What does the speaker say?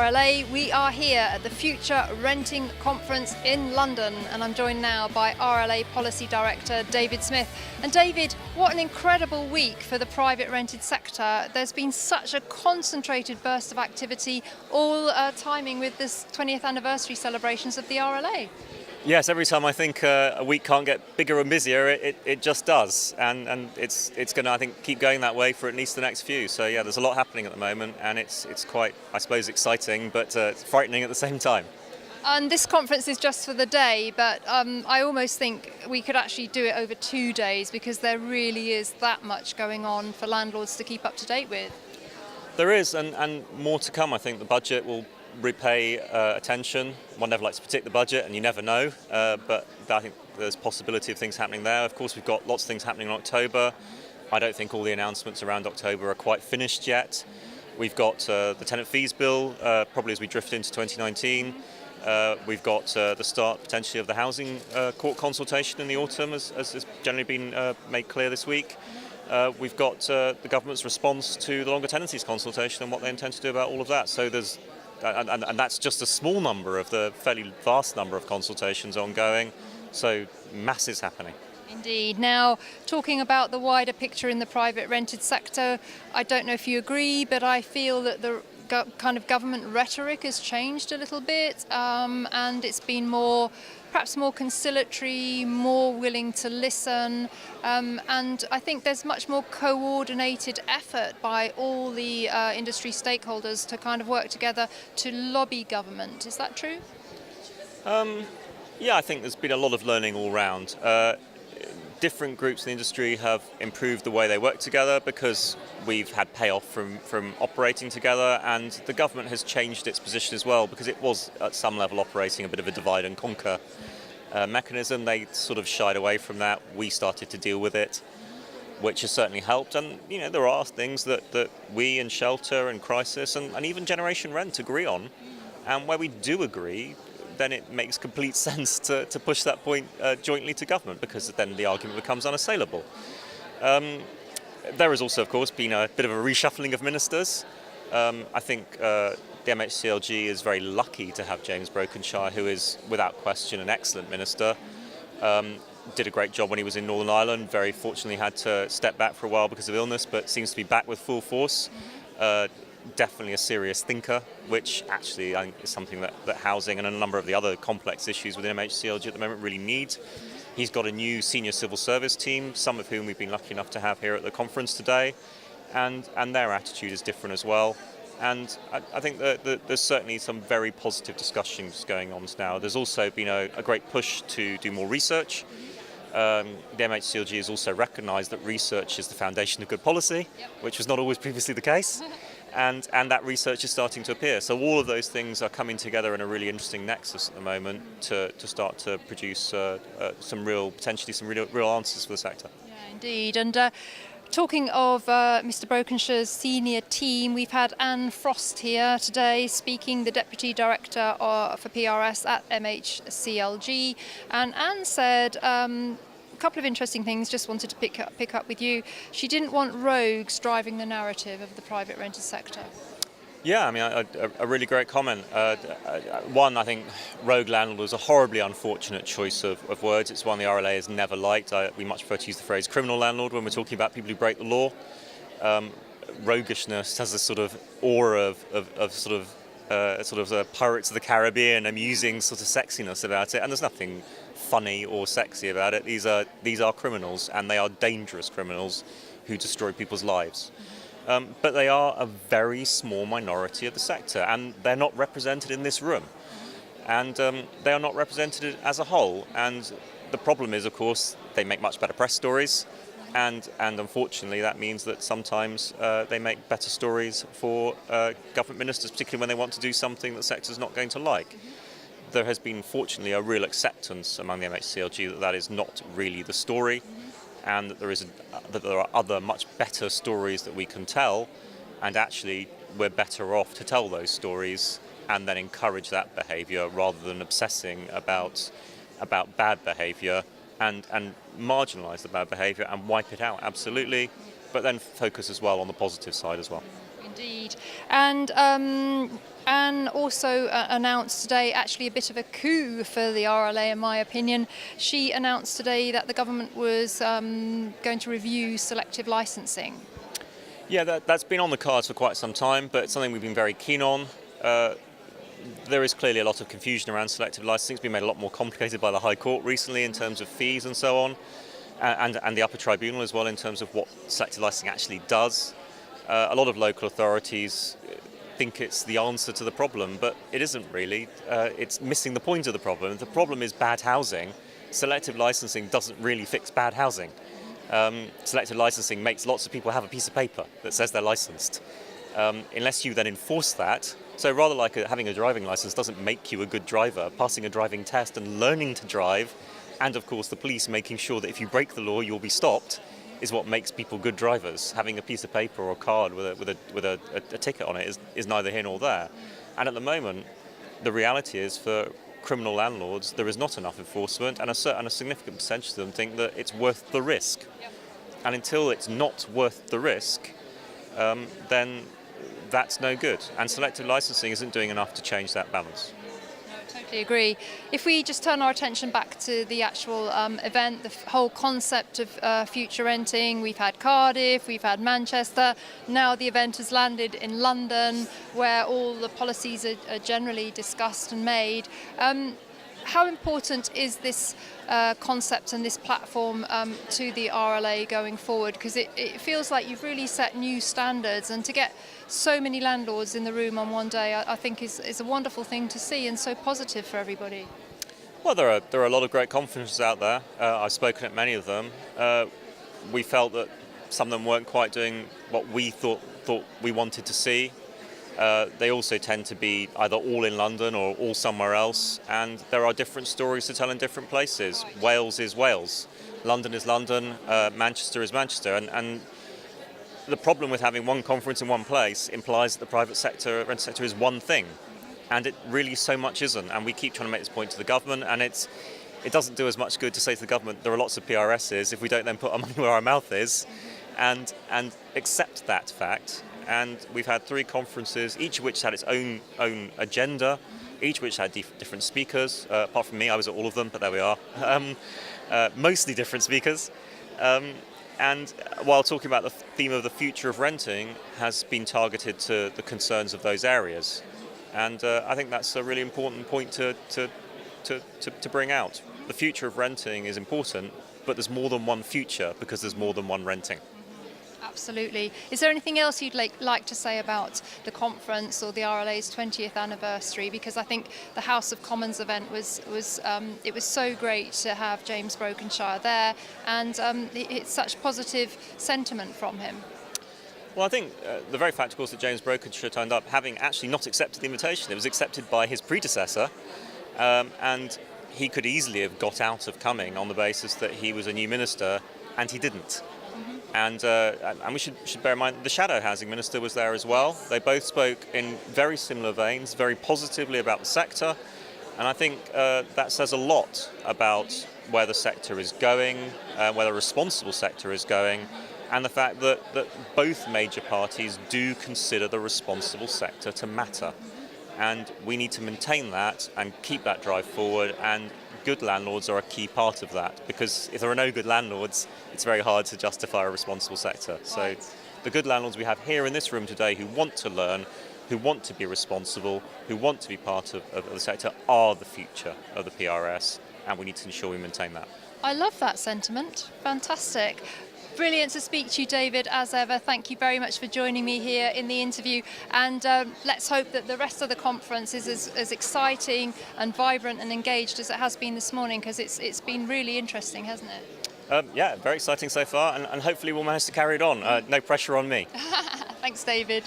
RLA. We are here at the Future Renting Conference in London, and I'm joined now by RLA Policy Director David Smith. And David, what an incredible week for the private rented sector. There's been such a concentrated burst of activity, all timing with this 20th anniversary celebrations of the RLA. Yes, every time I think a week can't get bigger and busier, it just does, and it's going to, I think, keep going that way for at least the next few. So yeah, there's a lot happening at the moment, and it's quite, I suppose, exciting, but frightening at the same time. And this conference is just for the day, but I almost think we could actually do it over 2 days because there really is that much going on for landlords to keep up to date with. There is, and more to come. I think the budget will repay attention. One never likes to predict the budget, and you never know, but I think there's possibility of things happening there. Of course, we've got lots of things happening in October. I don't think all the announcements around October are quite finished yet. We've got the tenant fees bill, probably as we drift into 2019. We've got the start potentially of the housing court consultation in the autumn, as has generally been made clear this week. We've got the government's response to the longer tenancies consultation and what they intend to do about all of that. So there's and that's just a small number of the fairly vast number of consultations ongoing, so masses happening. Indeed. Now, talking about the wider picture in the private rented sector, I don't know if you agree, but I feel that the kind of government rhetoric has changed a little bit, and it's been perhaps more conciliatory, more willing to listen, and I think there's much more coordinated effort by all the industry stakeholders to kind of work together to lobby government. Is that true? Yeah, I think there's been a lot of learning all round. Different groups in the industry have improved the way they work together because we've had payoff from operating together, and the government has changed its position as well because it was at some level operating a bit of a divide and conquer mechanism. They sort of shied away from that. We started to deal with it, which has certainly helped. And you know, there are things that we and Shelter and Crisis and even Generation Rent agree on, and where we do agree, then it makes complete sense to push that point jointly to government, because then the argument becomes unassailable. There has also, of course, been a bit of a reshuffling of ministers. I think the MHCLG is very lucky to have James Brokenshire, who is, without question, an excellent minister. Did a great job when he was in Northern Ireland. Very fortunately had to step back for a while because of illness, but seems to be back with full force. Definitely a serious thinker, which actually I think is something that housing and a number of the other complex issues within MHCLG at the moment really need. He's got a new senior civil service team, some of whom we've been lucky enough to have here at the conference today, and their attitude is different as well. And I think that there's certainly some very positive discussions going on now. There's also been a great push to do more research. The MHCLG has also recognised that research is the foundation of good policy, which was not always previously the case. And that research is starting to appear. So all of those things are coming together in a really interesting nexus at the moment to start to produce potentially some real answers for the sector. Yeah, indeed. And talking of Mr. Brokenshire's senior team, we've had Anne Frost here today speaking, the Deputy Director for PRS at MHCLG. And Anne said, a couple of interesting things, just wanted to pick up with you. She didn't want rogues driving the narrative of the private rented sector. Yeah, I mean, a really great comment. One, I think rogue landlord is a horribly unfortunate choice of words. It's one the RLA has never liked. We much prefer to use the phrase criminal landlord when we're talking about people who break the law. Roguishness has a sort of aura of Pirates of the Caribbean, amusing sort of sexiness about it, and there's nothing funny or sexy about it. These are criminals, and they are dangerous criminals who destroy people's lives. But they are a very small minority of the sector, and they're not represented in this room. And they are not represented as a whole. And the problem is, of course, they make much better press stories, and unfortunately that means that sometimes they make better stories for government ministers, particularly when they want to do something that the sector's not going to like. There has been, fortunately, a real acceptance among the MHCLG that is not really the story, and that there are other much better stories that we can tell, and actually we're better off to tell those stories and then encourage that behaviour rather than obsessing about bad behaviour and marginalise the bad behaviour and wipe it out, absolutely, but then focus as well on the positive side as well. Indeed. And Anne also announced today actually a bit of a coup for the RLA, in my opinion. She announced today that the government was going to review selective licensing. Yeah, that's been on the cards for quite some time, but it's something we've been very keen on. There is clearly a lot of confusion around selective licensing. It's been made a lot more complicated by the High Court recently in terms of fees and so on, and the upper tribunal as well in terms of what selective licensing actually does. A lot of local authorities think it's the answer to the problem, but it isn't really. It's missing the point of the problem. If the problem is bad housing, selective licensing doesn't really fix bad housing. Selective licensing makes lots of people have a piece of paper that says they're licensed. Unless you then enforce that, so rather like having a driving license doesn't make you a good driver, passing a driving test and learning to drive, and of course the police making sure that if you break the law you'll be stopped, is what makes people good drivers. Having a piece of paper or a card with a ticket on it is neither here nor there. And at the moment, the reality is for criminal landlords there is not enough enforcement, and a significant percentage of them think that it's worth the risk. Yep. And until it's not worth the risk, then that's no good. And selective licensing isn't doing enough to change that balance. Totally agree. If we just turn our attention back to the actual event, the whole concept of future renting, we've had Cardiff, we've had Manchester, now the event has landed in London where all the policies are generally discussed and made. How important is this concept and this platform to the RLA going forward? Because it feels like you've really set new standards, and to get so many landlords in the room on one day, I think is a wonderful thing to see, and so positive for everybody. Well, there are a lot of great conferences out there. I've spoken at many of them. We felt that some of them weren't quite doing what we thought we wanted to see. They also tend to be either all in London or all somewhere else, and there are different stories to tell in different places. Right. Wales is Wales, London is London, Manchester is Manchester, and the problem with having one conference in one place implies that the private sector, rent sector, is one thing, and it really so much isn't. And we keep trying to make this point to the government, and it doesn't do as much good to say to the government there are lots of PRSs if we don't then put our money where our mouth is, and accept that fact. And we've had 3 conferences, each of which had its own agenda, each of which had different speakers. Apart from me, I was at all of them, but there we are. Mostly different speakers. And while talking about the theme of the future of renting has been targeted to the concerns of those areas. And I think that's a really important point to bring out. The future of renting is important, but there's more than one future because there's more than one renting. Absolutely. Is there anything else you'd like to say about the conference or the RLA's 20th anniversary? Because I think the House of Commons event was so great to have James Brokenshire there, and it's such positive sentiment from him. Well, I think the very fact, of course, that James Brokenshire turned up, having actually not accepted the invitation, it was accepted by his predecessor, and he could easily have got out of coming on the basis that he was a new minister, and he didn't. And we should bear in mind the Shadow Housing Minister was there as well. They both spoke in very similar veins, very positively about the sector. And I think that says a lot about where the sector is going, where the responsible sector is going, and the fact that both major parties do consider the responsible sector to matter. And we need to maintain that and keep that drive forward, and good landlords are a key part of that, because if there are no good landlords, it's very hard to justify a responsible sector. So the good landlords we have here in this room today who want to learn, who want to be responsible, who want to be part of the sector are the future of the PRS, and we need to ensure we maintain that. I love that sentiment. Fantastic. Brilliant to speak to you, David, as ever. Thank you very much for joining me here in the interview, and let's hope that the rest of the conference is as exciting and vibrant and engaged as it has been this morning, because it's been really interesting, hasn't it? Yeah, very exciting so far, and hopefully we'll manage to carry it on. No pressure on me. Thanks, David.